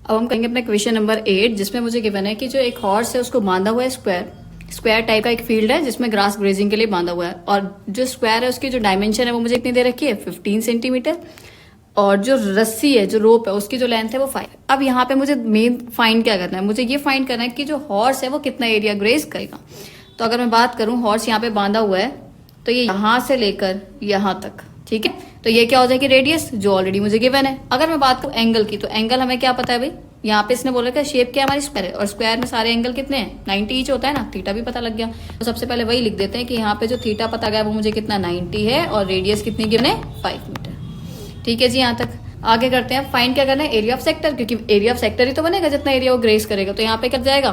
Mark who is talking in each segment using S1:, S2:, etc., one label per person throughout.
S1: अब हम करेंगे अपना क्वेश्चन नंबर 8, जिसमें मुझे गिवन है कि जो एक हॉर्स है उसको बांधा हुआ है स्क्वायर टाइप का एक फील्ड है जिसमें ग्रास ग्रेजिंग के लिए बांधा हुआ है, और जो स्क्वायर है उसकी जो डायमेंशन है वो मुझे कितनी दे रखी है 15 सेंटीमीटर, और जो रस्सी है जो रोप है उसकी जो लेंथ है वो 5। अब यहाँ पे मुझे मेन फाइंड क्या करना है, मुझे ये फाइंड करना है कि जो हॉर्स है वो कितना एरिया ग्रेज करेगा। तो अगर मैं बात करूं हॉर्स यहाँ पे बांधा हुआ है तो ये यहाँ से लेकर यहाँ तक, ठीक है, तो ये क्या हो जाएगी रेडियस जो ऑलरेडी मुझे गिवन है। अगर मैं बात करूं एंगल की, तो एंगल हमें क्या पता है भाई, यहाँ पे इसने बोला कि शेप क्या हमारी स्क्वायर है, और स्क्वायर में सारे एंगल कितने हैं 90 ईच होता है ना, थीटा भी पता लग गया। तो सबसे पहले वही लिख देते हैं कि यहाँ पे जो थीटा पता गया वो मुझे कितना 90 है, और रेडियस कितनी गिवन है 5 मीटर। ठीक है जी, यहाँ तक आगे करते हैं। फाइंड क्या करना है, एरिया ऑफ सेक्टर, क्योंकि एरिया ऑफ सेक्टर ही तो बनेगा जितना एरिया वो ग्रेस करेगा। तो यहाँ पे क्या जाएगा,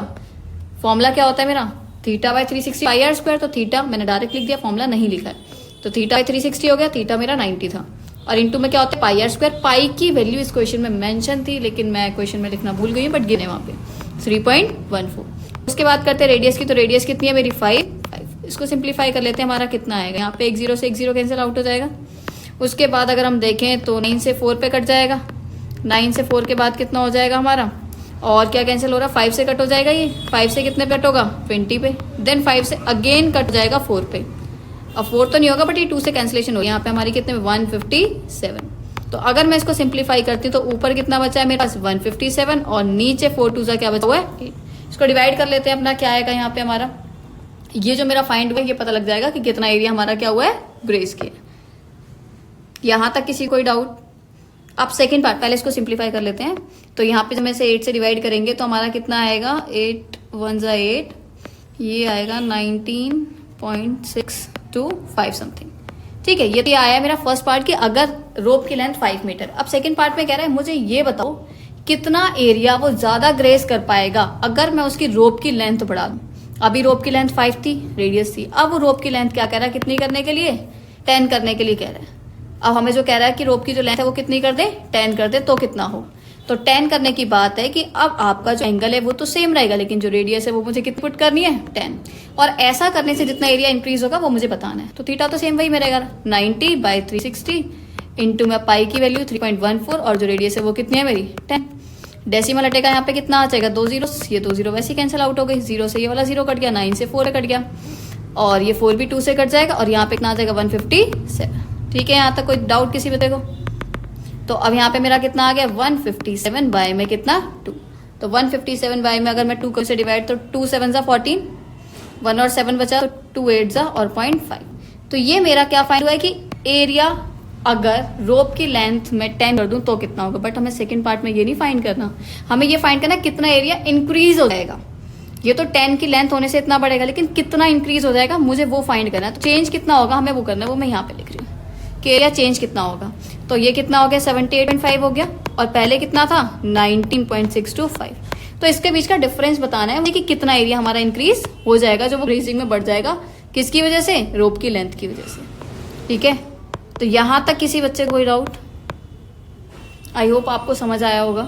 S1: फॉर्मूला क्या होता है मेरा theta by 360 pi r square. तो थीटा मैंने डायरेक्ट लिख दिया, फॉर्मूला नहीं लिखा है, तो थीटा बाय 360 हो गया, थीटा मेरा 90 था, और इंटू में क्या होता है पाई आर स्क्वायर। पाई की वैल्यू इस क्वेश्चन में मेंशन थी लेकिन मैं क्वेश्चन में लिखना भूल गई हूँ, बट गिने वहां पे 3.14। उसके बाद करते हैं रेडियस की, तो रेडियस कितनी है मेरी 5। इसको सिंप्लीफाई कर लेते हैं, हमारा कितना आएगा, यहाँ पे एक जीरो से एक जीरो कैंसिल आउट हो जाएगा। उसके बाद अगर हम देखें तो 9 से 4 पे कट जाएगा, 9 से 4 के बाद कितना हो जाएगा हमारा, और क्या कैंसिल हो रहा है 5 से कट हो जाएगा, ये 5 से कितने पे कट होगा 20 पे, देन 5 से अगेन कट जाएगा 4 पे। अब 4 तो नहीं होगा बट ये 2 से कैंसिलेशन होगा, यहाँ पे हमारी कितने 157। तो अगर मैं इसको सिंप्लीफाई करती हूँ तो ऊपर कितना बचा है मेरे पास 157, और नीचे 4 2 सा क्या बचा हुआ है 8। इसको डिवाइड कर लेते हैं, अपना क्या आएगा यहाँ पे हमारा, ये जो मेरा फाइंड हुआ है ये पता लग जाएगा कि कितना एरिया हमारा क्या हुआ है ग्रेस किया। यहाँ तक किसी कोई डाउट। अब सेकंड पार्ट, पहले इसको सिंप्लीफाई कर लेते हैं। तो यहाँ पे जब मैं से 8 से डिवाइड करेंगे तो हमारा कितना आएगा 8 1 जा 8, ये आएगा 19.625 समथिंग। ठीक है, ये तो आया मेरा फर्स्ट पार्ट की अगर रोप की लेंथ 5 मीटर। अब सेकंड पार्ट में कह रहा है मुझे ये बताओ कितना एरिया वो ज्यादा ग्रेस कर पाएगा अगर मैं उसकी रोप की लेंथ बढ़ा दूं। अभी रोप की लेंथ 5 थी, रेडियस थी, अब वो रोप की लेंथ क्या कह रहा है कितनी करने के लिए 10 करने के लिए कह रहा है। अब हमें जो कह रहा है कि रोप की जो लेंथ है वो कितनी कर दे 10 कर दे, तो कितना हो, तो 10 करने की बात है कि अब आपका जो एंगल है वो तो सेम रहेगा लेकिन जो रेडियस है वो मुझे कितनी पुट करनी है 10, और ऐसा करने से जितना एरिया इंक्रीज होगा वो मुझे बताना है। तो थीटा तो सेम वही मिलेगा 90 बाई 360 इंटू में पाई की वैल्यू 3.14, और जो रेडियस है वो कितनी है मेरी 10। डेसिमल हटेगा यहाँ पे कितना आ जाएगा 2 जीरो, ये 2 जीरो वैसे कैंसिल आउट हो गई, 0 से ये वाला 0 कट गया, 9 से 4 कट गया, और ये 4 भी 2 से कट जाएगा, और यहाँ पे कितना आ जाएगा 157। ठीक है, यहाँ तक कोई डाउट किसी बच्चे को। तो अब यहाँ पे मेरा कितना आ गया 157 बाय में कितना 2, तो 157 बाय में अगर मैं 2 से डिवाइड तो 2 7 जा 14, 1 और 7 बचा तो 2 8 जा और 0.5। तो ये मेरा क्या फाइंड हुआ है कि एरिया अगर रोप की लेंथ में 10 कर दूं तो कितना होगा। बट हमें सेकंड पार्ट में ये नहीं फाइंड करना, हमें ये फाइंड करना कितना एरिया इंक्रीज हो जाएगा। ये तो 10 की लेंथ होने से इतना बढ़ेगा लेकिन कितना इंक्रीज हो जाएगा मुझे वो फाइंड करना है। तो चेंज कितना होगा हमें वो करना है, वो मैं यहाँ पे लिख रही हूँ कि एरिया चेंज कितना होगा। तो ये कितना हो गया 78.5 हो गया, और पहले कितना था 19.625। तो इसके बीच का डिफरेंस बताना है कि कितना एरिया हमारा इंक्रीज हो जाएगा जो वो ग्रेजिंग में बढ़ जाएगा, किसकी वजह से रोप की लेंथ की वजह से। ठीक है, तो यहां तक किसी बच्चे को कोई डाउट, आई होप आपको समझ आया होगा।